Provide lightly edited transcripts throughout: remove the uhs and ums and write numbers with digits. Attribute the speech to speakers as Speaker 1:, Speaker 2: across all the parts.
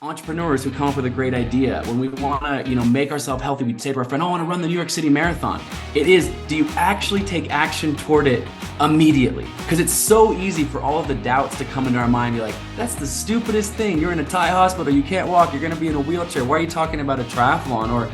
Speaker 1: entrepreneurs who come up with a great idea, when we want to, make ourselves healthy, we say to our friend, "Oh, I want to run the New York City Marathon." It is, do you actually take action toward it immediately? Because it's so easy for all of the doubts to come into our mind. You're like, that's the stupidest thing. You're in a Thai hospital. You can't walk. You're going to be in a wheelchair. Why are you talking about a triathlon? Or,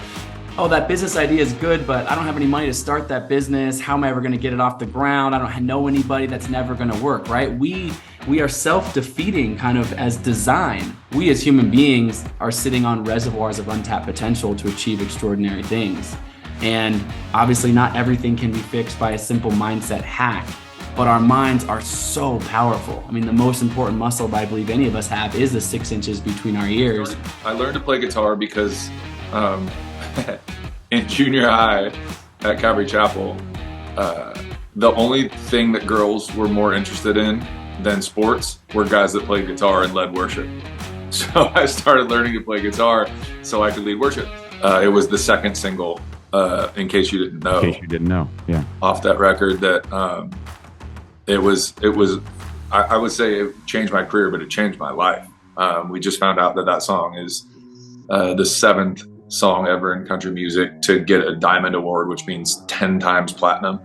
Speaker 1: oh, that business idea is good, but I don't have any money to start that business. How am I ever going to get it off the ground? I don't know anybody. That's never going to work, right? We are self-defeating kind of as design. We as human beings are sitting on reservoirs of untapped potential to achieve extraordinary things. And obviously not everything can be fixed by a simple mindset hack, but our minds are so powerful. I mean, the most important muscle I believe any of us have is the 6 inches between our ears.
Speaker 2: I learned to play guitar because in junior high at Calvary Chapel, the only thing that girls were more interested in than sports were guys that played guitar and led worship. So I started learning to play guitar so I could lead worship. It was the second single, in case you didn't know.
Speaker 3: In case you didn't know, yeah.
Speaker 2: Off that record that it was. I would say it changed my career, but it changed my life. We just found out that song is the 7th song ever in country music to get a Diamond Award, which means 10 times platinum.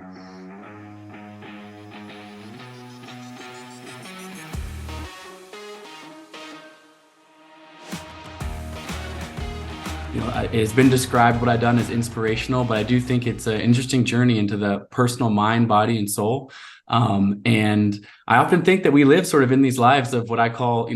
Speaker 1: It's been described what I've done as inspirational, but I do think it's an interesting journey into the personal mind, body, and soul. And I often think that we live sort of in these lives of what I call,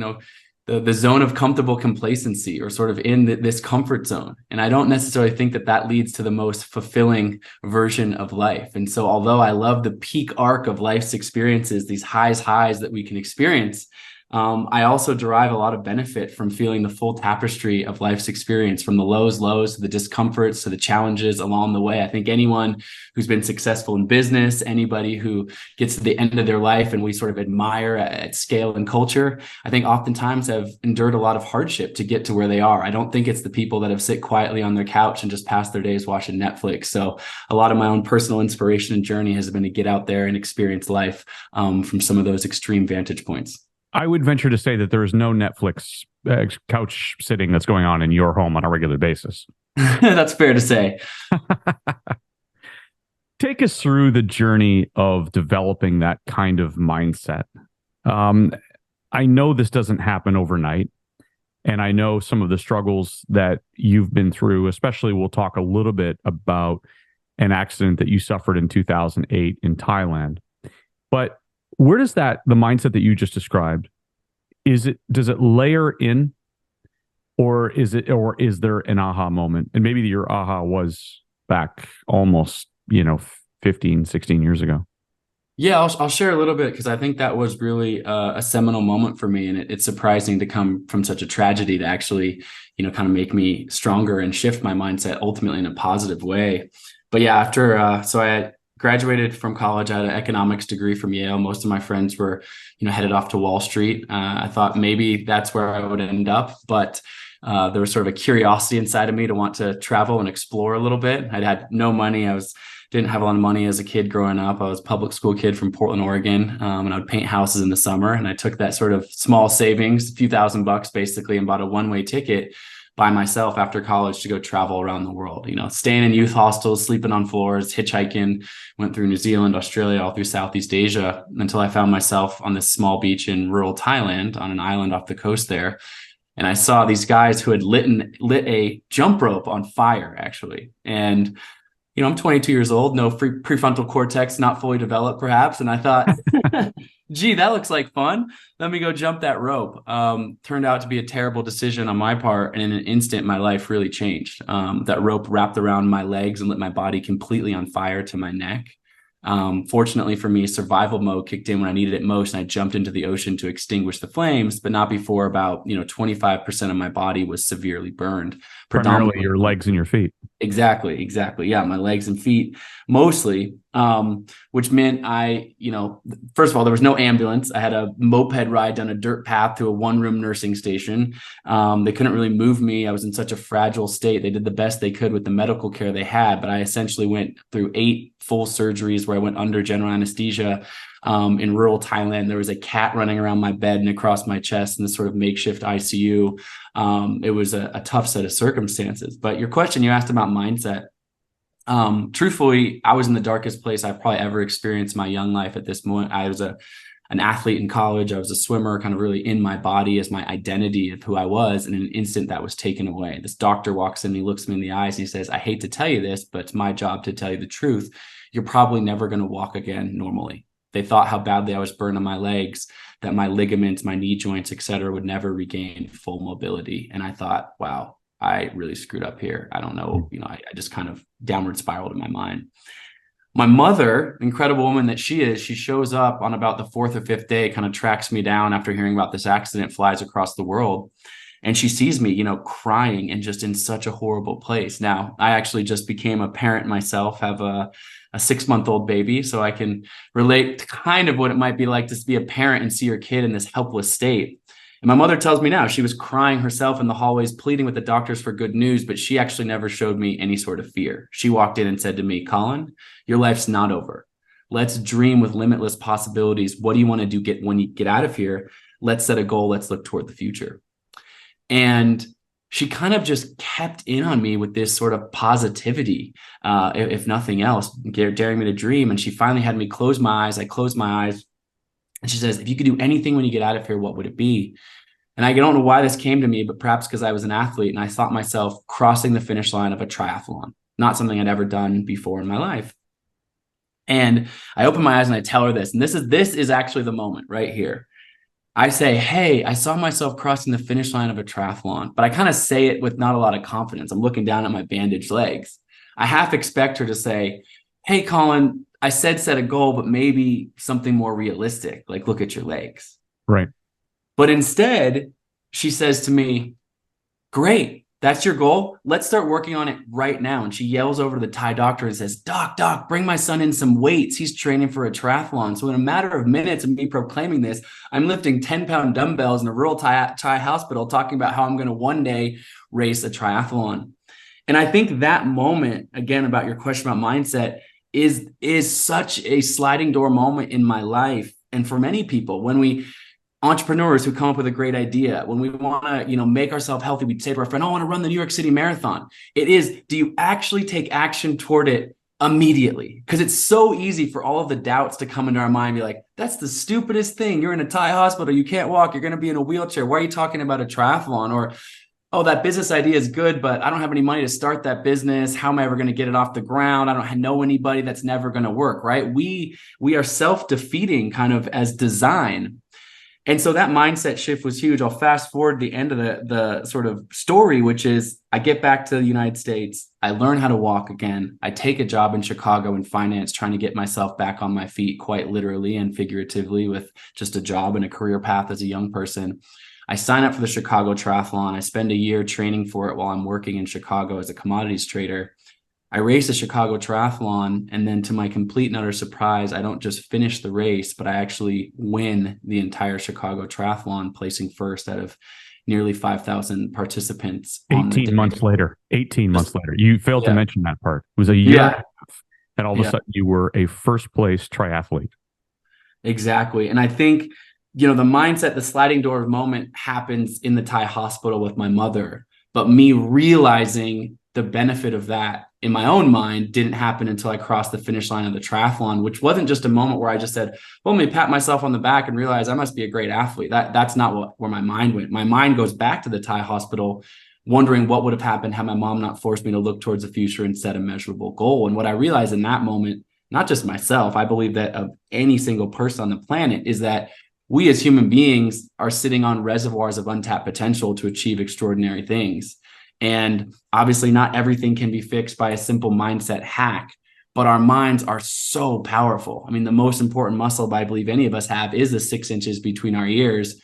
Speaker 1: the zone of comfortable complacency, or sort of in this comfort zone. And I don't necessarily think that leads to the most fulfilling version of life. And so although I love the peak arc of life's experiences, these highs that we can experience, I also derive a lot of benefit from feeling the full tapestry of life's experience, from the lows to the discomforts to the challenges along the way. I think anyone who's been successful in business, anybody who gets to the end of their life and we sort of admire at scale and culture, I think oftentimes have endured a lot of hardship to get to where they are. I don't think it's the people that have sit quietly on their couch and just pass their days watching Netflix. So a lot of my own personal inspiration and journey has been to get out there and experience life from some of those extreme vantage points.
Speaker 3: I would venture to say that there is no Netflix couch sitting that's going on in your home on a regular basis.
Speaker 1: That's fair to say.
Speaker 3: Take us through the journey of developing that kind of mindset. I know this doesn't happen overnight, and I know some of the struggles that you've been through, especially we'll talk a little bit about an accident that you suffered in 2008 in Thailand. But where does the mindset that you just described, does it layer in, or is there an aha moment? And maybe your aha was back almost, 15, 16 years ago.
Speaker 1: Yeah, I'll share a little bit, because I think that was really a seminal moment for me. And it's surprising to come from such a tragedy to actually, kind of make me stronger and shift my mindset ultimately in a positive way. But yeah, after, so I graduated from college. I had an economics degree from Yale. Most of my friends were, headed off to Wall Street. I thought maybe that's where I would end up, but there was sort of a curiosity inside of me to want to travel and explore a little bit. I'd had no money. Didn't have a lot of money as a kid growing up. I was a public school kid from Portland, Oregon, and I would paint houses in the summer. And I took that sort of small savings, a few $1,000 basically, and bought a one-way ticket by myself after college to go travel around the world, staying in youth hostels, sleeping on floors, hitchhiking, went through New Zealand, Australia, all through Southeast Asia, until I found myself on this small beach in rural Thailand on an island off the coast there. And I saw these guys who had lit a jump rope on fire, actually. And I'm 22 years old, no prefrontal cortex, not fully developed perhaps. And I thought, gee, that looks like fun. Let me go jump that rope. Turned out to be a terrible decision on my part. And in an instant, my life really changed. That rope wrapped around my legs and lit my body completely on fire to my neck. Fortunately for me, survival mode kicked in when I needed it most, and I jumped into the ocean to extinguish the flames, but not before about 25% of my body was severely burned.
Speaker 3: Primarily your legs and your feet.
Speaker 1: Exactly. Yeah, my legs and feet mostly. which meant first of all, there was no ambulance. I had a moped ride down a dirt path to a one-room nursing station. They couldn't really move me. I was in such a fragile state. They did the best they could with the medical care they had, but I essentially went through 8 full surgeries where I went under general anesthesia. In rural Thailand, there was a cat running around my bed and across my chest in this sort of makeshift ICU. It was a tough set of circumstances. But your question you asked about mindset, truthfully, I was in the darkest place I've probably ever experienced my young life at this moment. I was an athlete in college. I was a swimmer, kind of really in my body as my identity of who I was. And in an instant that was taken away. This doctor walks in, he looks me in the eyes and he says, I hate to tell you this, but it's my job to tell you the truth. You're probably never going to walk again normally. They thought how badly I was burned on my legs, that my ligaments, my knee joints, et cetera, would never regain full mobility. And I thought, wow, I really screwed up here. I don't know. I just kind of downward spiraled in my mind. My mother, incredible woman that she is, she shows up on about the 4th or 5th day, kind of tracks me down after hearing about this accident, flies across the world. And she sees me, crying and just in such a horrible place. Now, I actually just became a parent myself, have a 6-month-old baby, so I can relate to kind of what it might be like to be a parent and see your kid in this helpless state. And my mother tells me now she was crying herself in the hallways, pleading with the doctors for good news, but she actually never showed me any sort of fear. She walked in and said to me, Colin, your life's not over. Let's dream with limitless possibilities. What do you want to do when you get out of here? Let's set a goal. Let's look toward the future. And she kind of just kept in on me with this sort of positivity, if nothing else, daring me to dream. And she finally had me close my eyes. I closed my eyes. And she says, if you could do anything when you get out of here, what would it be? And I don't know why this came to me, but perhaps because I was an athlete and I thought myself crossing the finish line of a triathlon, not something I'd ever done before in my life. And I open my eyes and I tell her this. And this is actually the moment right here. I say, hey, I saw myself crossing the finish line of a triathlon, but I kind of say it with not a lot of confidence. I'm looking down at my bandaged legs. I half expect her to say, hey, Colin, I said set a goal, but maybe something more realistic, like look at your legs.
Speaker 3: Right.
Speaker 1: But instead, she says to me, great, that's your goal. Let's start working on it right now. And she yells over to the Thai doctor and says, Doc, bring my son in some weights. He's training for a triathlon. So in a matter of minutes of me proclaiming this, I'm lifting 10-pound dumbbells in a rural Thai hospital, talking about how I'm going to one day race a triathlon. And I think that moment, again, about your question about mindset, is such a sliding door moment in my life. And for many people, when we entrepreneurs who come up with a great idea, when we want to, make ourselves healthy, we say to our friend, I want to run the New York City Marathon. It is, do you actually take action toward it immediately? Because it's so easy for all of the doubts to come into our mind and be like, that's the stupidest thing. You're in a Thai hospital. You can't walk. You're going to be in a wheelchair. Why are you talking about a triathlon? Or, oh, that business idea is good, but I don't have any money to start that business. How am I ever going to get it off the ground? I don't know anybody. That's never going to work, right? We are self-defeating kind of as design. And so that mindset shift was huge. I'll fast forward the end of the sort of story, which is I get back to the United States. I learn how to walk again. I take a job in Chicago in finance, trying to get myself back on my feet, quite literally and figuratively, with just a job and a career path as a young person. I sign up for the Chicago Triathlon. I spend a year training for it while I'm working in Chicago as a commodities trader. I race the Chicago Triathlon, and then to my complete and utter surprise, I don't just finish the race, but I actually win the entire Chicago Triathlon, placing first out of nearly 5,000 participants.
Speaker 3: 18 months later. You failed to mention that part. It was a year and a half, and all of a sudden you were a first-place triathlete.
Speaker 1: Exactly. And I think, the mindset, the sliding door moment happens in the Thai hospital with my mother, but me realizing the benefit of that in my own mind didn't happen until I crossed the finish line of the triathlon, which wasn't just a moment where I just said, well, let me pat myself on the back and realize I must be a great athlete. That's not where my mind went. My mind goes back to the Thai hospital, wondering what would have happened had my mom not forced me to look towards the future and set a measurable goal. And what I realized in that moment, not just myself, I believe that of any single person on the planet, is that we as human beings are sitting on reservoirs of untapped potential to achieve extraordinary things. And obviously not everything can be fixed by a simple mindset hack, but our minds are so powerful. I mean, the most important muscle I believe any of us have is the 6 inches between our ears.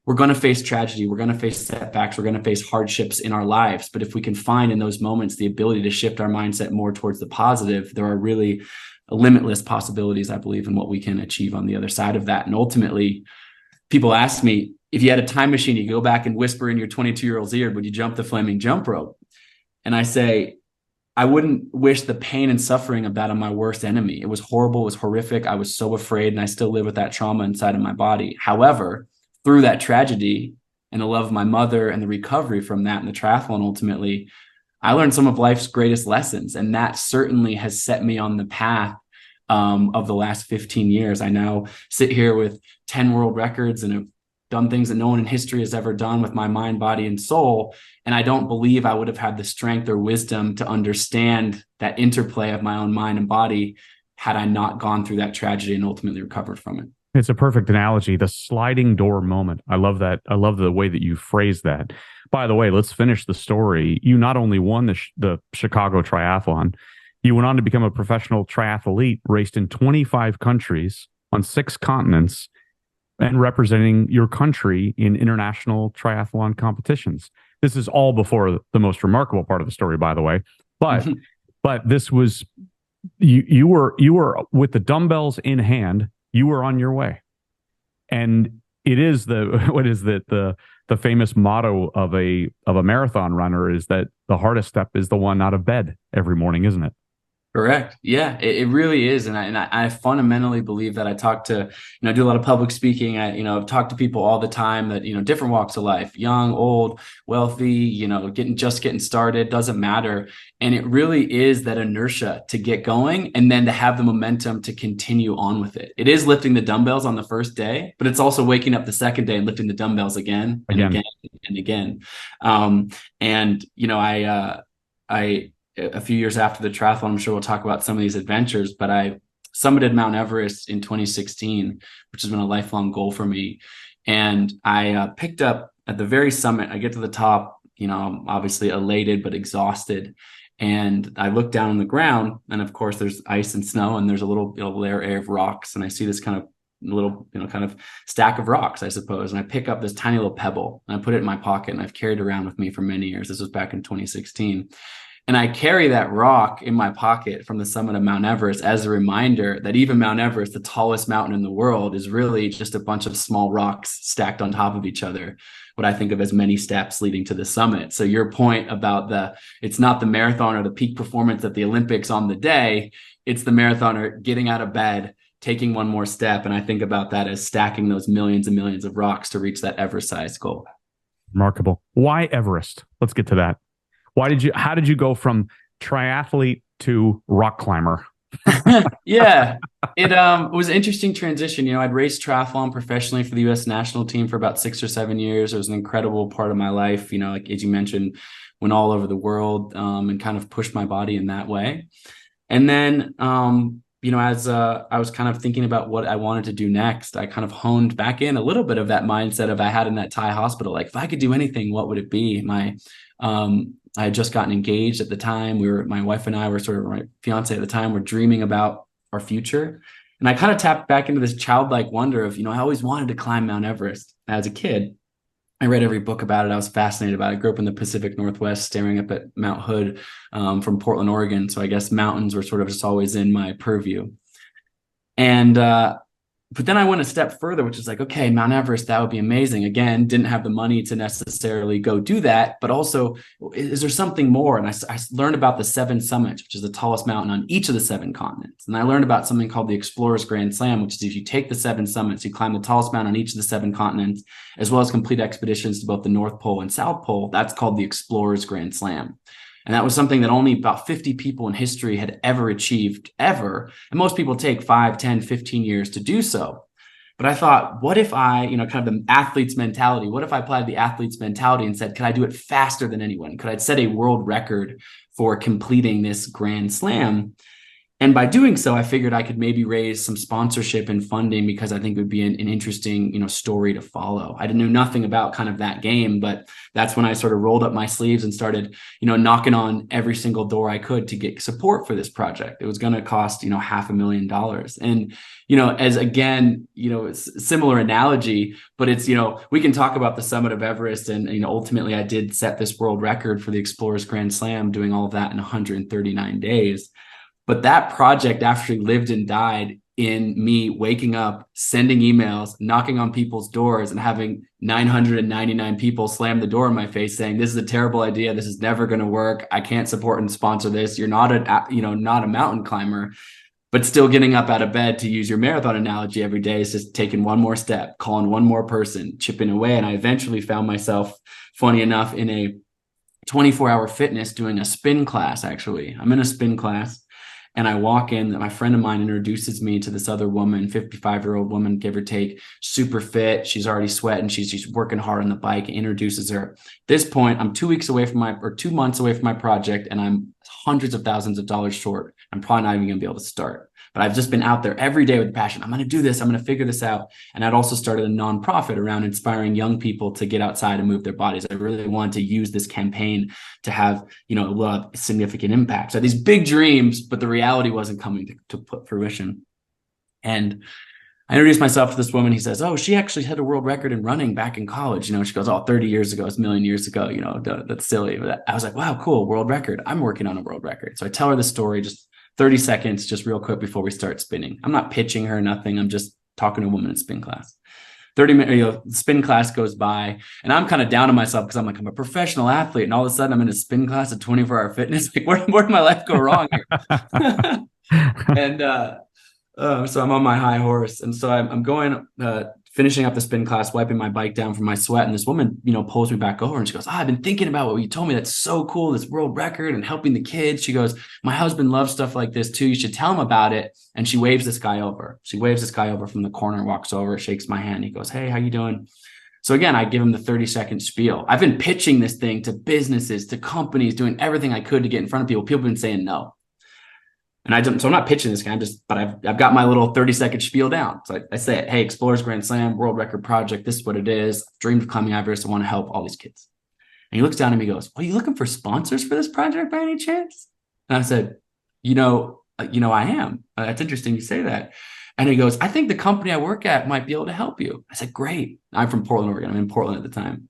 Speaker 1: We're going to face tragedy. We're going to face setbacks. We're going to face hardships in our lives. But if we can find in those moments the ability to shift our mindset more towards the positive, there are really limitless possibilities, I believe, in what we can achieve on the other side of that. And ultimately, people ask me, if you had a time machine, you go back and whisper in your 22-year-old's ear, would you jump the flaming jump rope? And I say, I wouldn't wish the pain and suffering of that on my worst enemy. It was horrible. It was horrific. I was so afraid, and I still live with that trauma inside of my body. However, through that tragedy and the love of my mother and the recovery from that and the triathlon, ultimately, I learned some of life's greatest lessons. And that certainly has set me on the path of the last 15 years. I now sit here with 10 world records and have done things that no one in history has ever done with my mind, body, and soul. And I don't believe I would have had the strength or wisdom to understand that interplay of my own mind and body had I not gone through that tragedy and ultimately recovered from it.
Speaker 3: It's a perfect analogy. The sliding door moment. I love that. I love the way that you phrase that. By the way, let's finish the story. You not only won the Chicago Triathlon, you went on to become a professional triathlete, raced in 25 countries on 6 continents, and representing your country in international triathlon competitions. This is all before the most remarkable part of the story, by the way. But but this was you were with the dumbbells in hand. You were on your way, and it is the famous motto of a marathon runner is that the hardest step is the one out of bed every morning, isn't it?
Speaker 1: Correct. Yeah, it really is. And I fundamentally believe that. I talk to, I do a lot of public speaking. I've talked to people all the time that, different walks of life, young, old, wealthy, getting started, doesn't matter. And it really is that inertia to get going and then to have the momentum to continue on with it. It is lifting the dumbbells on the first day, but it's also waking up the second day and lifting the dumbbells again and again and again. I a few years after the triathlon, I'm sure we'll talk about some of these adventures, but I summited Mount Everest in 2016, which has been a lifelong goal for me. And I picked up at the very summit. I get to the top, I'm obviously elated, but exhausted. And I look down on the ground, and of course there's ice and snow, and there's a little layer of rocks. And I see this kind of little, kind of stack of rocks, I suppose. And I pick up this tiny little pebble and I put it in my pocket, and I've carried it around with me for many years. This was back in 2016. And I carry that rock in my pocket from the summit of Mount Everest as a reminder that even Mount Everest, the tallest mountain in the world, is really just a bunch of small rocks stacked on top of each other, what I think of as many steps leading to the summit. So your point about it's not the marathon or the peak performance at the Olympics on the day, it's the marathoner getting out of bed, taking one more step. And I think about that as stacking those millions and millions of rocks to reach that Everest-sized goal.
Speaker 3: Remarkable. Why Everest? Let's get to that. How did you go from triathlete to rock climber?
Speaker 1: Yeah, it was an interesting transition. I'd raced triathlon professionally for the U.S. national team for about 6 or 7 years. It was an incredible part of my life. Like as you mentioned, went all over the world and kind of pushed my body in that way. And then, as I was kind of thinking about what I wanted to do next, I kind of honed back in a little bit of that mindset I had in that Thai hospital. Like, if I could do anything, what would it be? I had just gotten engaged at the time. My wife and I were sort of, my fiance at the time, were dreaming about our future. And I kind of tapped back into this childlike wonder of, I always wanted to climb Mount Everest. As a kid, I read every book about it. I was fascinated about it. I grew up in the Pacific Northwest, staring up at Mount Hood from Portland, Oregon. So I guess mountains were sort of just always in my purview. And but then I went a step further, which is like, okay, Mount Everest, that would be amazing. Again, didn't have the money to necessarily go do that, but also, is there something more? And I learned about the 7 summits, which is the tallest mountain on each of the 7 continents. And I learned about something called the Explorer's Grand Slam, which is if you take the 7 summits, you climb the tallest mountain on each of the 7 continents, as well as complete expeditions to both the North Pole and South Pole. That's called the Explorer's Grand Slam. And that was something that only about 50 people in history had ever achieved, ever. And most people take 5, 10, 15 years to do so. But I thought, what if I, kind of the athlete's mentality, what if I applied the athlete's mentality and said, could I do it faster than anyone? Could I set a world record for completing this Grand Slam? And by doing so, I figured I could maybe raise some sponsorship and funding, because I think it would be an interesting, story to follow. I knew nothing about kind of that game, but that's when I sort of rolled up my sleeves and started, knocking on every single door I could to get support for this project. It was going to cost, $500,000. And, as again, it's similar analogy, but it's, we can talk about the summit of Everest, and, ultimately I did set this world record for the Explorer's Grand Slam, doing all of that in 139 days. But that project actually lived and died in me waking up, sending emails, knocking on people's doors, and having 999 people slam the door in my face saying, this is a terrible idea. This is never going to work. I can't support and sponsor this. You're not not a mountain climber. But still getting up out of bed, to use your marathon analogy, every day is just taking one more step, calling one more person, chipping away. And I eventually found myself, funny enough, in a 24-hour fitness doing a spin class. Actually, I'm in a spin class, and I walk in. My friend of mine introduces me to this other woman, 55-year-old woman, give or take, super fit. She's already sweating. She's working hard on the bike. Introduces her. At this point, I'm 2 months away from my project, and I'm hundreds of thousands of dollars short. I'm probably not even going to be able to start. But I've just been out there every day with passion. I'm going to do this. I'm going to figure this out. And I'd also started a nonprofit around inspiring young people to get outside and move their bodies. I really wanted to use this campaign to have, a lot of significant impact. So I had these big dreams, but the reality wasn't coming to put fruition. And I introduced myself to this woman. He says, oh, she actually had a world record in running back in college. She goes, oh, 30 years ago, it's a million years ago. That's silly. But I was like, wow, cool. World record. I'm working on a world record. So I tell her the story, just 30 seconds, just real quick before we start spinning. I'm not pitching her, nothing. I'm just talking to a woman in spin class. 30 minutes, spin class goes by, and I'm kind of down on myself because I'm a professional athlete. And all of a sudden I'm in a spin class at 24-hour fitness. Like, where did my life go wrong here? And, so I'm on my high horse. And so I'm going, finishing up the spin class, wiping my bike down from my sweat. And this woman, pulls me back over and she goes, I've been thinking about what you told me. That's so cool. This world record and helping the kids. She goes, my husband loves stuff like this too. You should tell him about it. And she waves this guy over. She waves this guy over from the corner, walks over, shakes my hand. He goes, hey, how you doing? So again, I give him the 30-second spiel. I've been pitching this thing to businesses, to companies, doing everything I could to get in front of people. People have been saying no. And so I'm not pitching this guy, but I've got my little 30-second spiel down. So I say, hey, Explorers Grand Slam, world record project. This is what it is. Dreamed of climbing Everest. I want to help all these kids. And he looks down at me and goes, are you looking for sponsors for this project by any chance? And I said, I am. That's interesting you say that. And he goes, I think the company I work at might be able to help you. I said, great. I'm from Portland, Oregon. I'm in Portland at the time.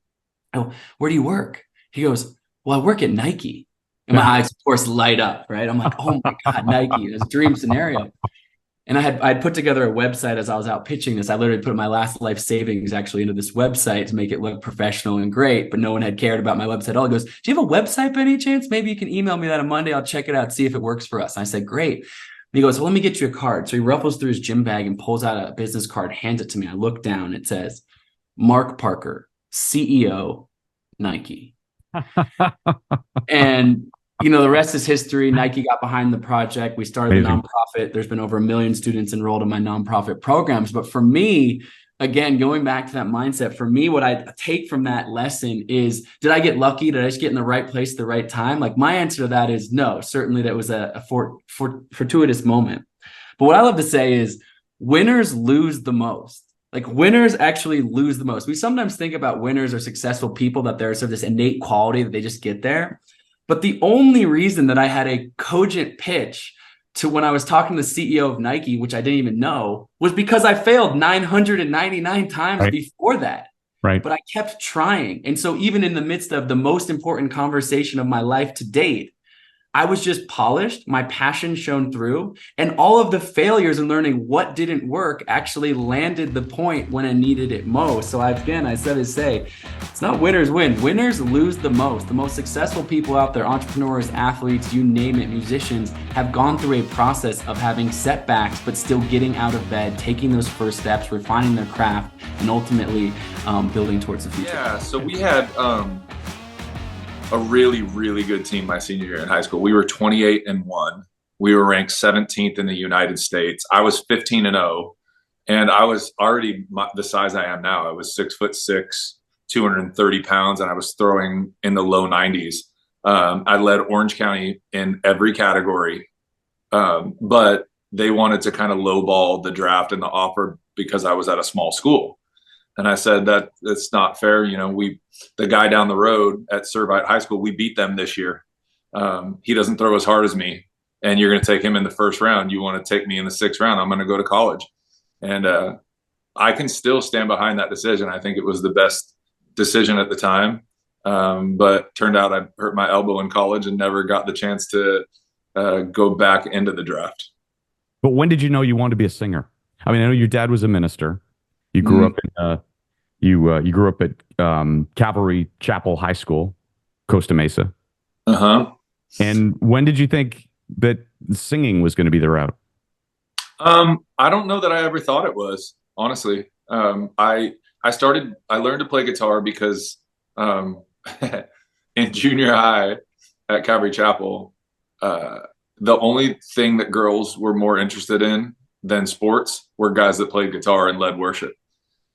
Speaker 1: Oh, where do you work? He goes, well, I work at Nike. And my eyes, of course, light up, right? I'm like, oh my God, Nike, it's a dream scenario. And I'd put together a website as I was out pitching this. I literally put my last life savings actually into this website to make it look professional and great, but no one had cared about my website at all. He goes, do you have a website by any chance? Maybe you can email me that on Monday. I'll check it out, see if it works for us. And I said, great. And he goes, well, let me get you a card. So he ruffles through his gym bag and pulls out a business card, hands it to me. I look down, it says, Mark Parker, CEO, Nike. And the rest is history. Nike got behind the project. We started the nonprofit. There's been over 1 million students enrolled in my nonprofit programs. But for me, again, going back to that mindset, for me, what I take from that lesson is, did I get lucky? Did I just get in the right place at the right time? Like, my answer to that is no. Certainly that was a fortuitous moment. But what I love to say is winners lose the most. Like, winners actually lose the most. We sometimes think about winners or successful people that there's sort of this innate quality that they just get there. But the only reason that I had a cogent pitch to when I was talking to the CEO of Nike, which I didn't even know, was because I failed 999 times before that. Right. But I kept trying. And so even in the midst of the most important conversation of my life to date, I was just polished. My passion shone through, and all of the failures and learning what didn't work actually landed the point when I needed it most. So it's not winners win. Winners lose the most. The most successful people out there, entrepreneurs, athletes, you name it, musicians, have gone through a process of having setbacks, but still getting out of bed, taking those first steps, refining their craft, and ultimately building towards the future.
Speaker 2: Yeah, so we had a really, really good team my senior year in high school. We were 28-1. We were ranked 17th in the United States. I was 15-0, and I was already the size I am now. I was 6'6", 230 pounds, and I was throwing in the low 90s. I led Orange County in every category, but they wanted to kind of lowball the draft and the offer because I was at a small school. And I said that's not fair. The guy down the road at Servite High School, we beat them this year. He doesn't throw as hard as me, and you're going to take him in the first round. You want to take me in the 6th round. I'm going to go to college. And I can still stand behind that decision. I think it was the best decision at the time. But turned out I hurt my elbow in college and never got the chance to go back into the draft.
Speaker 3: But when did you know you wanted to be a singer? I mean, I know your dad was a minister. You grew up in you grew up at Calvary Chapel High School, Costa Mesa.
Speaker 2: Uh-huh.
Speaker 3: And when did you think that singing was going to be the route?
Speaker 2: I don't know that I ever thought it was, honestly. I learned to play guitar because in junior high at Calvary Chapel, the only thing that girls were more interested in than sports were guys that played guitar and led worship.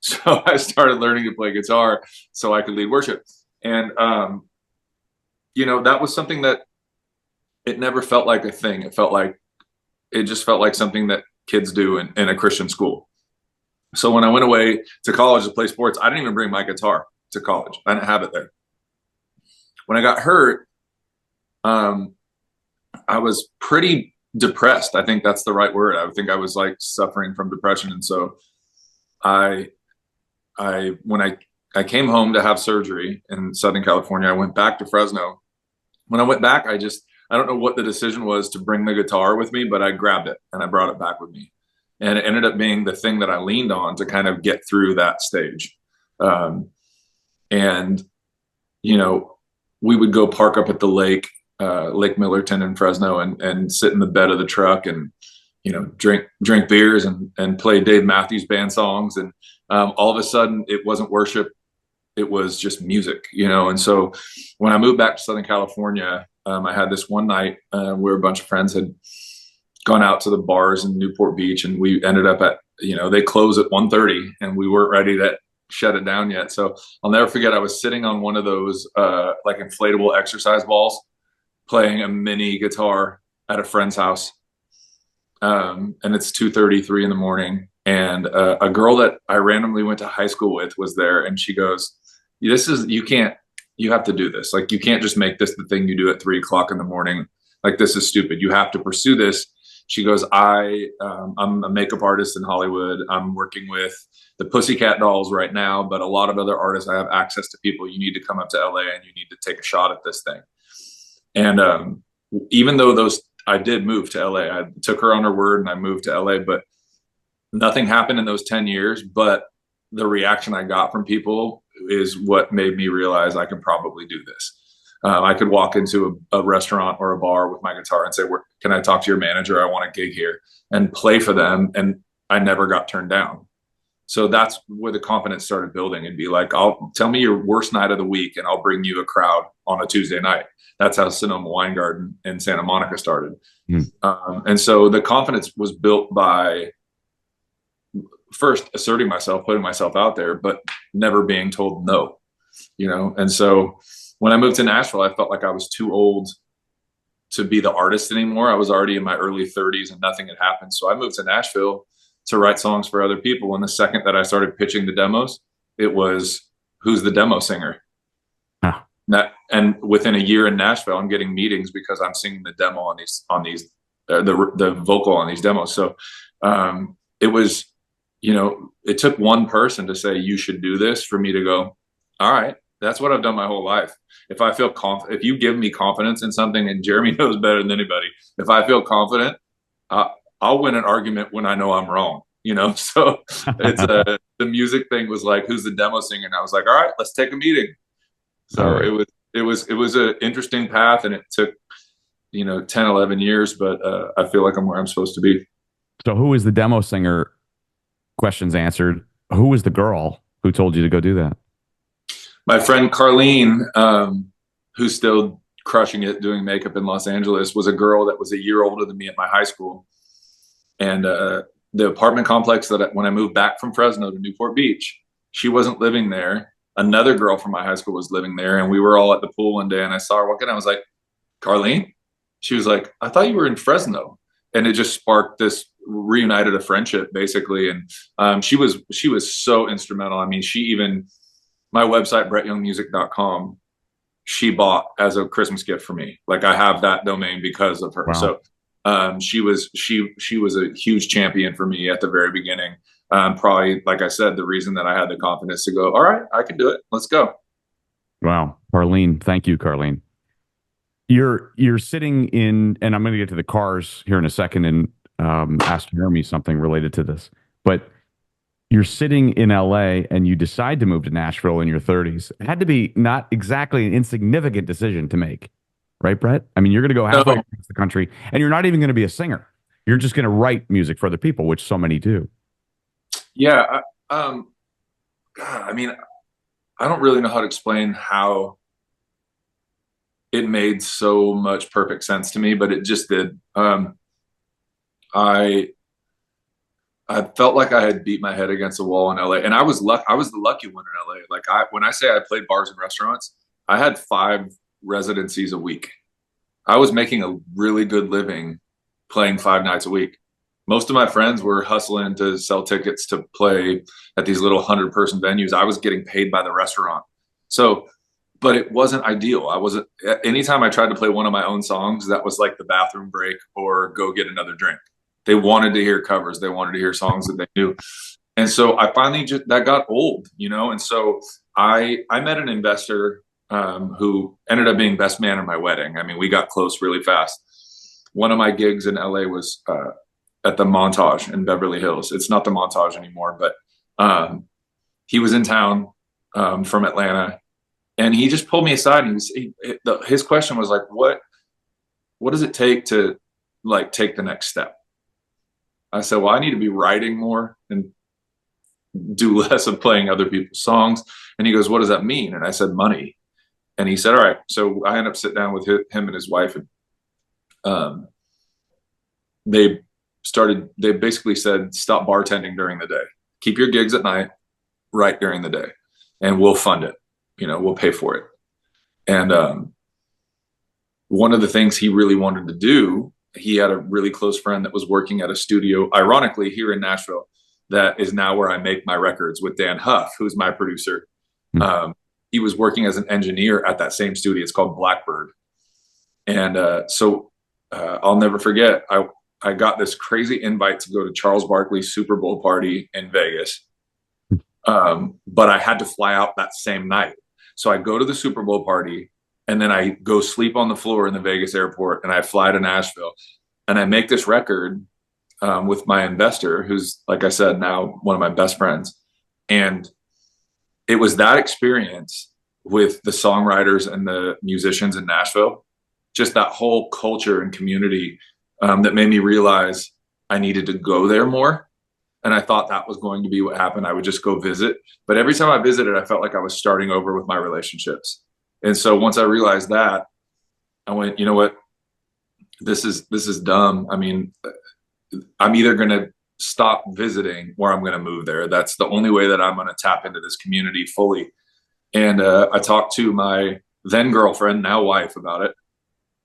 Speaker 2: So I started learning to play guitar so I could lead worship. And, that was something that it never felt like a thing. It just felt like something that kids do in a Christian school. So when I went away to college to play sports, I didn't even bring my guitar to college. I didn't have it there. When I got hurt, I was pretty depressed. I think that's the right word. I think I was like suffering from depression. And so when I came home to have surgery in Southern California, I went back to Fresno. When I went back, I don't know what the decision was to bring the guitar with me, but I grabbed it and I brought it back with me. And it ended up being the thing that I leaned on to kind of get through that stage. And, we would go park up at the lake, Lake Millerton in Fresno and sit in the bed of the truck and, drink beers and play Dave Matthews Band songs. And all of a sudden it wasn't worship. It was just music, And so when I moved back to Southern California, I had this one night where a bunch of friends had gone out to the bars in Newport Beach, and we ended up at, they close at 1:30 and we weren't ready to shut it down yet. So I'll never forget, I was sitting on one of those like inflatable exercise balls playing a mini guitar at a friend's house. And it's 2:33 in the morning. And a girl that I randomly went to high school with was there, and she goes, you have to do this. Like, you can't just make this the thing you do at 3:00 in the morning. Like, this is stupid. You have to pursue this. She goes, I'm a makeup artist in Hollywood. I'm working with the Pussycat Dolls right now, but a lot of other artists, I have access to people. You need to come up to LA and you need to take a shot at this thing. And even though I did move to LA, I took her on her word and I moved to LA, but nothing happened in those 10 years. But the reaction I got from people is what made me realize I can probably do this. I could walk into a restaurant or a bar with my guitar and say, can I talk to your manager? I want a gig here, and play for them. And I never got turned down. So that's where the confidence started building, and be like, tell me your worst night of the week and I'll bring you a crowd on a Tuesday night. That's how Sonoma Wine Garden in Santa Monica started. And so the confidence was built by first asserting myself, putting myself out there, but never being told no, And so when I moved to Nashville, I felt like I was too old to be the artist anymore. I was already in my early 30s and nothing had happened. So I moved to Nashville to write songs for other people. And the second that I started pitching the demos, it was, who's the demo singer?
Speaker 3: Huh.
Speaker 2: And within a year in Nashville, I'm getting meetings because I'm singing the demo on these the vocal on these demos. So it was, it took one person to say, you should do this, for me to go, all right, that's what I've done my whole life. If I feel confident, if you give me confidence in something, and Jeremy knows better than anybody, if I feel confident, I'll win an argument when I know I'm wrong, So it's the music thing was like, who's the demo singer? And I was like, all right, let's take a meeting. So right. it was an interesting path, and it took, 10, 11 years, but I feel like I'm where I'm supposed to be.
Speaker 3: So who is the demo singer? Questions answered. Who was the girl who told you to go do that?
Speaker 2: My friend Carlene, who's still crushing it doing makeup in Los Angeles, was a girl that was a year older than me at my high school. And the apartment complex that when I moved back from Fresno to Newport Beach, she wasn't living there. Another girl from my high school was living there. And we were all at the pool one day, and I saw her walking. I was like, Carlene? She was like, I thought you were in Fresno. And it just sparked this, reunited a friendship basically. And she was so instrumental. I mean, my website, brettyoungmusic.com, she bought as a Christmas gift for me. Like, I have that domain because of her. Wow. So she was a huge champion for me at the very beginning. Probably, like I said, the reason that I had the confidence to go, all right, I can do it. Let's go.
Speaker 3: Wow. Carlene. Thank you, Carlene. you're sitting in, and I'm going to get to the Cars here in a second and ask Jeremy something related to this, but you're sitting in LA and you decide to move to Nashville in your 30s. It had to be not exactly an insignificant decision to make, right, Brett? I mean, you're going to go halfway
Speaker 2: No,
Speaker 3: across the country and you're not even going to be a singer. You're just going to write music for other people, which so many do.
Speaker 2: yeah, God, I mean, I don't really know how to explain how it made so much perfect sense to me, but it just did. I I felt like I had beat my head against the wall in LA, and I was the lucky one in LA. Like when I say I played bars and restaurants, I had 5 residencies a week. I was making a really good living playing 5 nights a week. Most of my friends were hustling to sell tickets to play at these little 100-person venues. I was getting paid by the restaurant. So, but it wasn't ideal. I wasn't, anytime I tried to play one of my own songs, that was like the bathroom break or go get another drink. They wanted to hear covers. They wanted to hear songs that they knew. And so I finally just, that got old, you know? And so I met an investor who ended up being best man at my wedding. I mean, we got close really fast. One of my gigs in LA was at the Montage in Beverly Hills. It's not the Montage anymore, but he was in town from Atlanta, and he just pulled me aside. And his question was like, what does it take to like take the next step? I said, well, I need to be writing more and do less of playing other people's songs. And he goes, what does that mean? And I said, money. And he said, all right. So I ended up sitting down with him and his wife, and they basically said, stop bartending during the day, keep your gigs at night, write during the day, and we'll fund it. You know, we'll pay for it. And one of the things he really wanted to do, he had a really close friend that was working at a studio, ironically, here in Nashville, that is now where I make my records with Dan Huff, who's my producer. He was working as an engineer at that same studio. It's called Blackbird. And so I'll never forget, I got this crazy invite to go to Charles Barkley's Super Bowl party in Vegas. But I had to fly out that same night. So I go to the Super Bowl party, and then I go sleep on the floor in the Vegas airport, and I fly to Nashville, and I make this record with my investor, who's, like I said, now one of my best friends. And it was that experience with the songwriters and the musicians in Nashville, just that whole culture and community that made me realize I needed to go there more. And I thought that was going to be what happened. I would just go visit. But every time I visited, I felt like I was starting over with my relationships. And so once I realized that, I went, you know what? This is dumb. I mean, I'm either going to stop visiting or I'm going to move there. That's the only way that I'm going to tap into this community fully. And I talked to my then girlfriend, now wife, about it.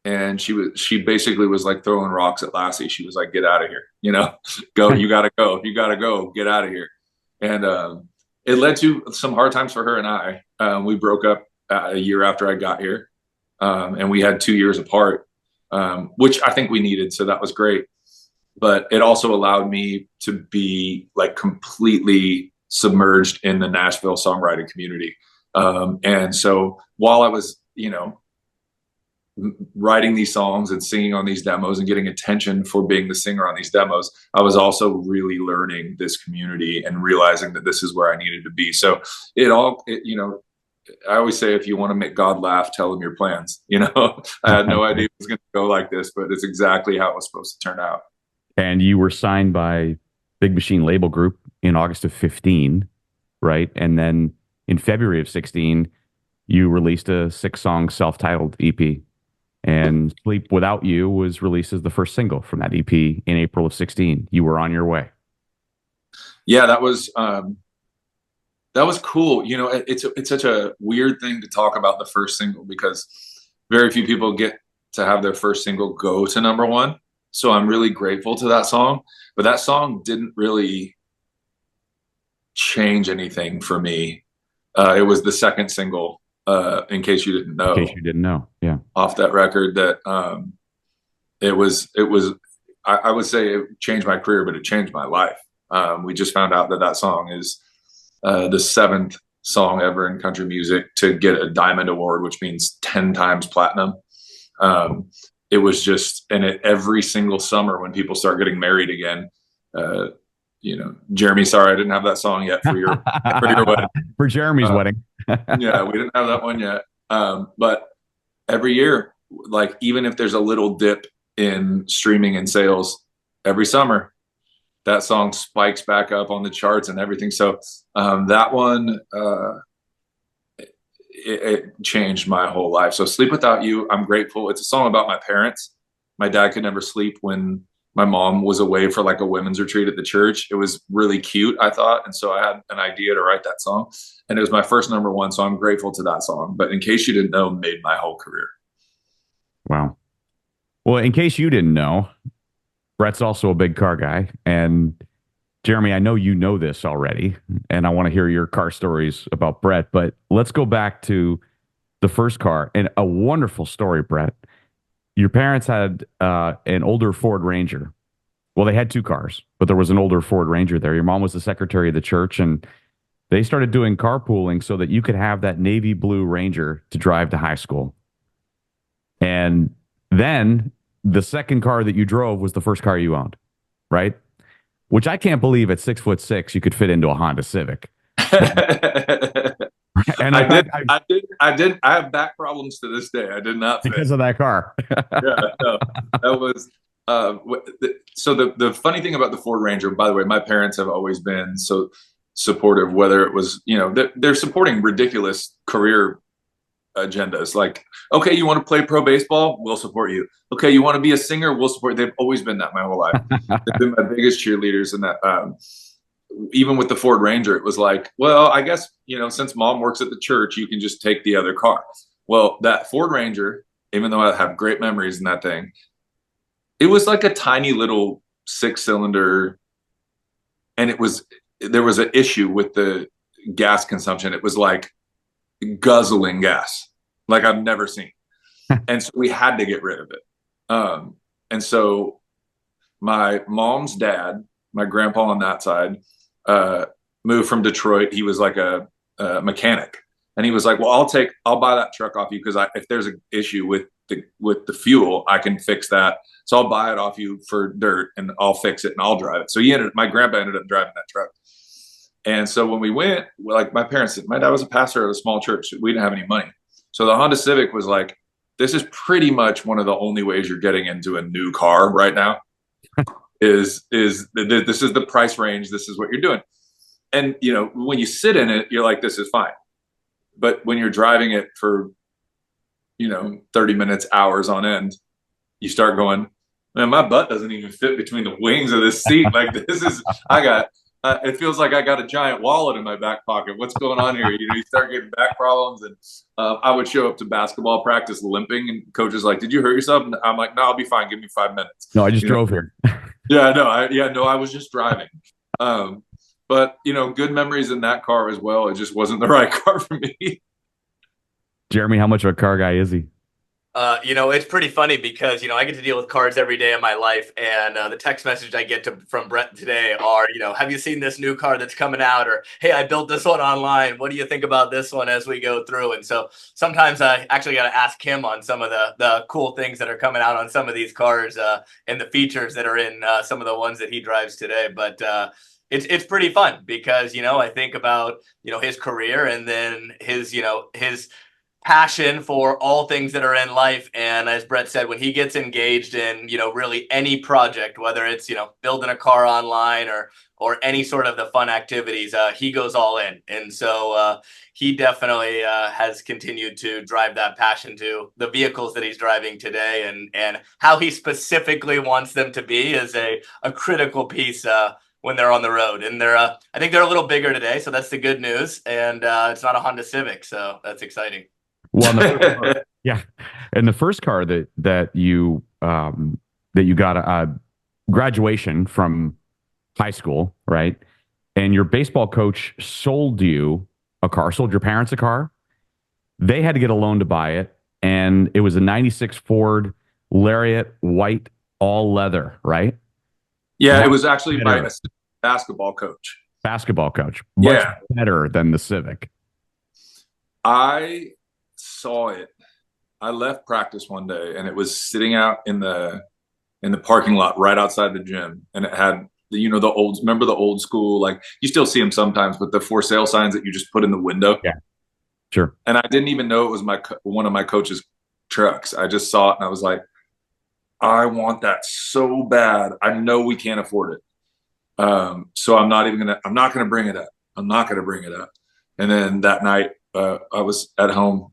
Speaker 2: And she basically was like throwing rocks at Lassie. She was like, get out of here, you know, go, you got to go, get out of here. And it led to some hard times for her and I. We broke up a year after I got here, and we had 2 years apart, which I think we needed. So that was great. But it also allowed me to be like completely submerged in the Nashville songwriting community. And so while I was, you know, writing these songs and singing on these demos and getting attention for being the singer on these demos, I was also really learning this community and realizing that this is where I needed to be. So you know, I always say, if you want to make God laugh, tell him your plans. You know, I had no idea it was going to go like this, but it's exactly how it was supposed to turn out.
Speaker 3: And you were signed by Big Machine Label Group in August of 15, right? And then in February of 16, you released a 6-song self-titled EP. And Sleep Without You was released as the first single from that EP in April of 16. You were on your way.
Speaker 2: Yeah, that was cool. You know, it's such a weird thing to talk about the first single, because very few people get to have their first single go to #1. So I'm really grateful to that song. But that song didn't really change anything for me. It was the second single, in case you didn't know.
Speaker 3: In case you didn't know, yeah.
Speaker 2: Off that record, that it was. I would say it changed my career, but it changed my life. We just found out that song is the 7th song ever in country music to get a Diamond Award, which means 10 times platinum. It was just, and every single summer when people start getting married again, Jeremy, sorry, I didn't have that song yet for your wedding.
Speaker 3: For Jeremy's wedding.
Speaker 2: Yeah, we didn't have that one yet. But every year, like even if there's a little dip in streaming and sales, every summer that song spikes back up on the charts and everything. So that one, it changed my whole life. So Sleep Without You, I'm grateful. It's a song about my parents. My dad could never sleep when my mom was away for like a women's retreat at the church. It was really cute, I thought. And so I had an idea to write that song. And it was my first #1. So I'm grateful to that song. But in case you didn't know, made my whole career.
Speaker 3: Wow. Well, in case you didn't know, Brett's also a big car guy. And Jeremy, I know you know this already, and I want to hear your car stories about Brett, but let's go back to the first car and a wonderful story, Brett. Your parents had an older Ford Ranger. Well, they had 2 cars, but there was an older Ford Ranger there. Your mom was the secretary of the church, and they started doing carpooling so that you could have that navy blue Ranger to drive to high school. And then the second car that you drove was the first car you owned, right? Which I can't believe at 6'6" you could fit into a Honda Civic. And
Speaker 2: I have back problems to this day. I did not fit.
Speaker 3: Because of that car.
Speaker 2: Yeah, no, that was so the funny thing about the Ford Ranger, by the way, my parents have always been so supportive, whether it was, they're supporting ridiculous career agendas. Like, okay, you want to play pro baseball? We'll support you. Okay, you want to be a singer? We'll support you. They've always been that my whole life. They've been my biggest cheerleaders. And that even with the Ford Ranger, it was like, well, I guess, since mom works at the church, you can just take the other car. Well, that Ford Ranger, even though I have great memories in that thing, it was like a tiny little 6-cylinder, and there was an issue with the gas consumption. It was like guzzling gas like I've never seen. And so we had to get rid of it. And so my mom's dad, my grandpa on that side, moved from Detroit. He was like a mechanic, and he was like, well, I'll buy that truck off you, because if there's an issue with the fuel, I can fix that. So I'll buy it off you for dirt, and I'll fix it, and I'll drive it. So my grandpa ended up driving that truck. And so when we went, like my dad was a pastor at a small church. We didn't have any money. So the Honda Civic was like, this is pretty much one of the only ways you're getting into a new car right now. This is the price range. This is what you're doing. And, when you sit in it, you're like, this is fine. But when you're driving it for, 30 minutes, hours on end, you start going, man, my butt doesn't even fit between the wings of this seat. Like it feels like I got a giant wallet in my back pocket. What's going on here? You start getting back problems. And I would show up to basketball practice limping, and coaches like, did you hurt yourself? And I'm like, no, I'll be fine. Give me 5 minutes.
Speaker 3: No, I just drove here.
Speaker 2: I was just driving. But good memories in that car as well. It just wasn't the right car for me.
Speaker 3: Jeremy, how much of a car guy is he?
Speaker 4: It's pretty funny because, I get to deal with cars every day of my life. And the text message I get from Brett today are, have you seen this new car that's coming out? Or, hey, I built this one online. What do you think about this one as we go through? And so sometimes I actually got to ask him on some of the cool things that are coming out on some of these cars and the features that are in some of the ones that he drives today. But it's pretty fun because, I think about, his career, and then his passion for all things that are in life. And as Brett said, when he gets engaged in, really any project, whether it's, building a car online or any sort of the fun activities, he goes all in. And so he definitely has continued to drive that passion to the vehicles that he's driving today, and how he specifically wants them to be is a critical piece when they're on the road. And I think they're a little bigger today, so that's the good news. And it's not a Honda Civic, so that's exciting.
Speaker 3: Well, and the first car that you got a graduation from high school, right? And your baseball coach sold you a car, sold your parents a car. They had to get a loan to buy it, and it was a '96 Ford Lariat, white, all leather, right?
Speaker 2: Yeah, it was actually my basketball coach. Much better than the Civic. I saw it I left practice one day and it was sitting out in the parking lot right outside the gym, and it had the old, remember the old school, like you still see them sometimes, but the for sale signs that you just put in the window.
Speaker 3: Yeah, sure.
Speaker 2: And I didn't even know it was one of my coach's trucks. I just saw it and I was like, I want that so bad. I know we can't afford it. So I'm not gonna bring it up. I'm not gonna bring it up. And then that night, I was at home,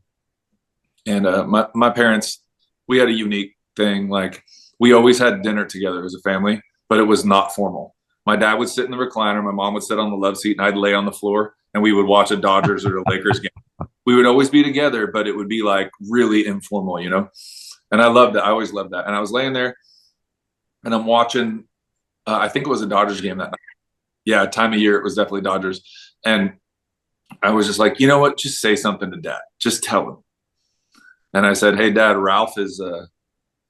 Speaker 2: and my parents, we had a unique thing. Like we always had dinner together as a family, but it was not formal. My dad would sit in the recliner, my mom would sit on the love seat, and I'd lay on the floor, and we would watch a Dodgers or a Lakers game. We would always be together, but it would be like really informal, And I loved it. I always loved that. And I was laying there, and I'm watching. I think it was a Dodgers game that night. Yeah, time of year it was definitely Dodgers, and I was just like, you know what? Just say something to Dad. Just tell him. And I said, hey, Dad, Ralph is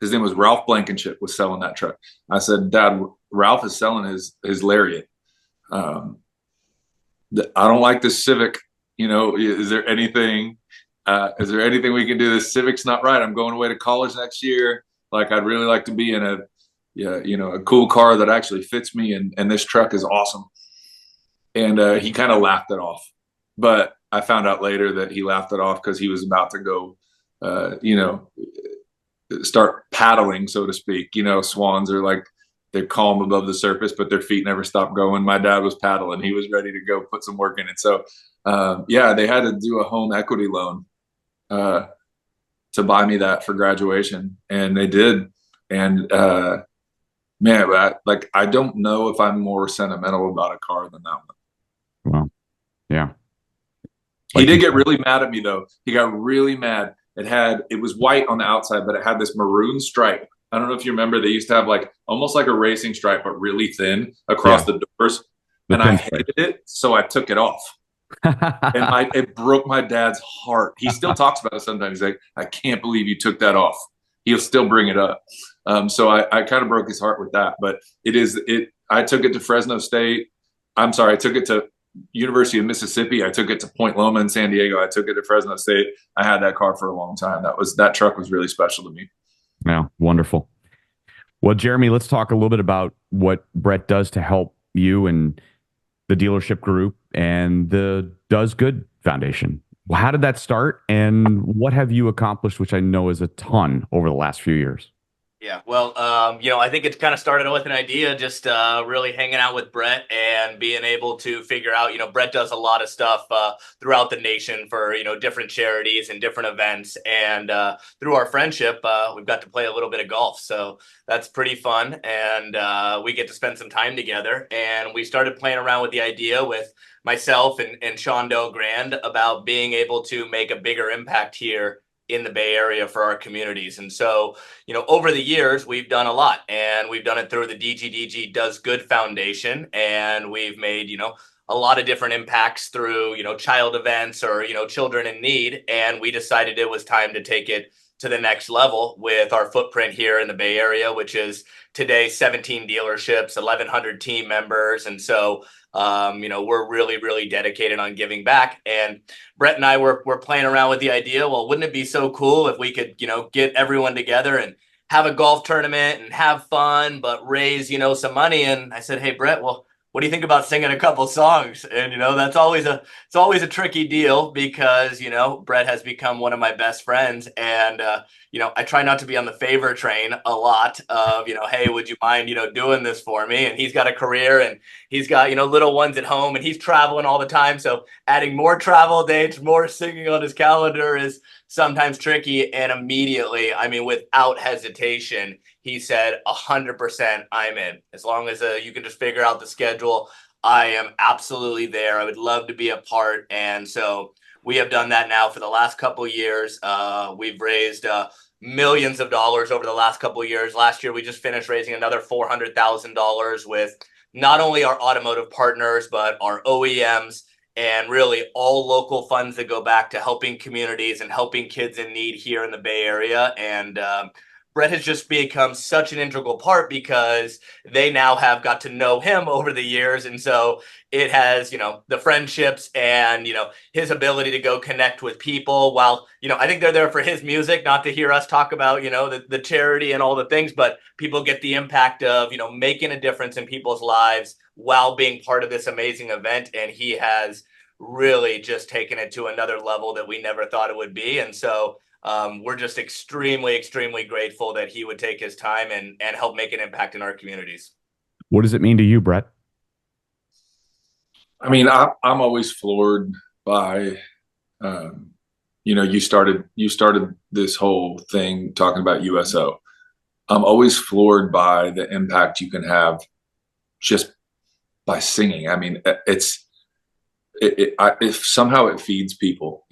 Speaker 2: his name was Ralph Blankenship, was selling that truck. I said, Dad, Ralph is selling his Lariat. Um, I don't like this Civic. Is there anything? Is there anything we can do? This Civic's not right. I'm going away to college next year. Like I'd really like to be in a cool car that actually fits me, and this truck is awesome. And he kind of laughed it off. But I found out later that he laughed it off because he was about to go, start paddling, so to speak. Swans are like, they're calm above the surface, but their feet never stop going. My dad was paddling. He was ready to go put some work in it. So, they had to do a home equity loan to buy me that for graduation. And they did. And, man, I don't know if I'm more sentimental about a car than that one.
Speaker 3: Well, yeah.
Speaker 2: He did get really mad at me though. He got really mad. It was white on the outside, but it had this maroon stripe. I don't know if you remember, they used to have like almost like a racing stripe, but really thin across the doors. And I hated it, so I took it off. And it broke my dad's heart. He still talks about it sometimes. He's like, I can't believe you took that off. He'll still bring it up. So I kind of broke his heart with that. But I took it to Fresno State. I'm sorry, I took it to University of Mississippi. I took it to Point Loma in San Diego. I took it to Fresno State. I had that car for a long time. That truck was really special to me.
Speaker 3: Yeah, wonderful. Well, Jeremy, let's talk a little bit about what Brett does to help you and the dealership group and the Does Good Foundation. Well, how did that start, and what have you accomplished, which I know is a ton over the last few years?
Speaker 4: Yeah, well, I think it kind of started with an idea, just really hanging out with Brett and being able to figure out, Brett does a lot of stuff throughout the nation for, different charities and different events. And through our friendship, we've got to play a little bit of golf. So that's pretty fun. And we get to spend some time together. And we started playing around with the idea with myself and Sean Doe Grand about being able to make a bigger impact here in the Bay Area for our communities. And so, over the years, we've done a lot, and we've done it through the DGDG Does Good Foundation. And we've made, a lot of different impacts through, child events or, children in need. And we decided it was time to take it to the next level with our footprint here in the Bay Area, which is today 17 dealerships, 1,100 team members. And so, we're really, really dedicated on giving back. And Brett and I were playing around with the idea, well, wouldn't it be so cool if we could, get everyone together and have a golf tournament and have fun, but raise, some money. And I said, hey, Brett, well, what do you think about singing a couple songs? And, it's always a tricky deal because, Brett has become one of my best friends. And, I try not to be on the favor train a lot of, hey, would you mind, doing this for me? And he's got a career and he's got, little ones at home and he's traveling all the time. So adding more travel dates, more singing on his calendar is sometimes tricky. And immediately, without hesitation, he said 100% I'm in. As long as you can just figure out the schedule, I am absolutely there. I would love to be a part. And so we have done that now for the last couple of years. We've raised millions of dollars over the last couple of years. Last year, we just finished raising another $400,000 with not only our automotive partners, but our OEMs and really all local funds that go back to helping communities and helping kids in need here in the Bay Area. And Brett has just become such an integral part because they now have got to know him over the years. And so it has, the friendships and, his ability to go connect with people while, I think they're there for his music, not to hear us talk about, the charity and all the things, but people get the impact of, making a difference in people's lives while being part of this amazing event. And he has really just taken it to another level that we never thought it would be. And so we're just extremely, extremely grateful that he would take his time and help make an impact in our communities.
Speaker 3: What does it mean to you, Brett?
Speaker 2: I mean, I'm always floored by, you started this whole thing talking about USO. I'm always floored by the impact you can have just by singing. I mean, if somehow it feeds people,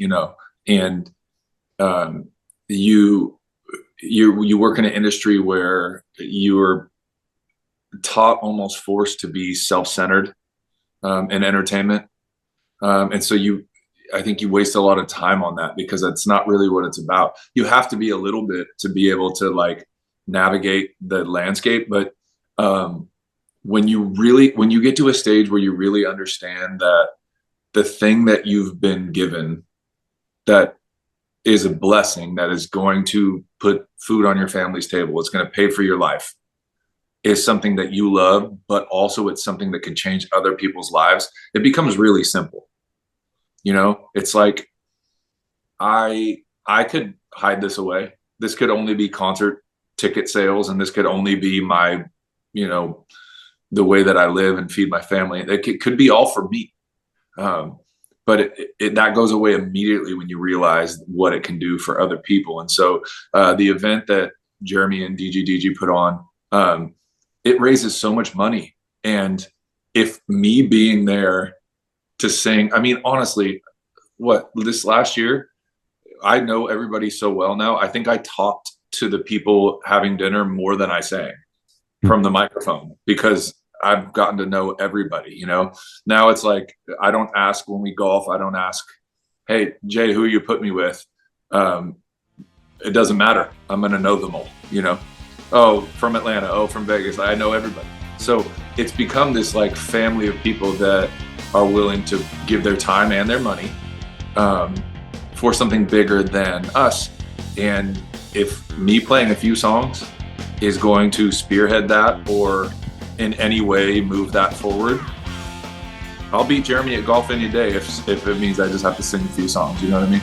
Speaker 2: and you work in an industry where you are taught, almost forced to be self-centered in entertainment, and so I think you waste a lot of time on that because that's not really what it's about. You have to be a little bit to be able to like navigate the landscape, but when you get to a stage where you really understand that the thing that you've been given that is a blessing, that is going to put food on your family's table, it's going to pay for your life, is something that you love, but also it's something that can change other people's lives, it becomes really simple. It's like, I could hide this away. This could only be concert ticket sales, and this could only be my, the way that I live and feed my family. It could be all for me. But that goes away immediately when you realize what it can do for other people. And so the event that Jeremy and DG put on, it raises so much money. And if me being there to sing, I mean, honestly, this last year, I know everybody so well now. I think I talked to the people having dinner more than I sang from the microphone because I've gotten to know everybody, Now it's like, I don't ask when we golf. I don't ask, hey, Jay, who you put me with? It doesn't matter. I'm going to know them all, Oh, from Atlanta. Oh, from Vegas. I know everybody. So it's become this like family of people that are willing to give their time and their money for something bigger than us. And if me playing a few songs is going to spearhead that or in any way move that forward, I'll beat Jeremy at golf any day if it means I just have to sing a few songs. You know what I mean?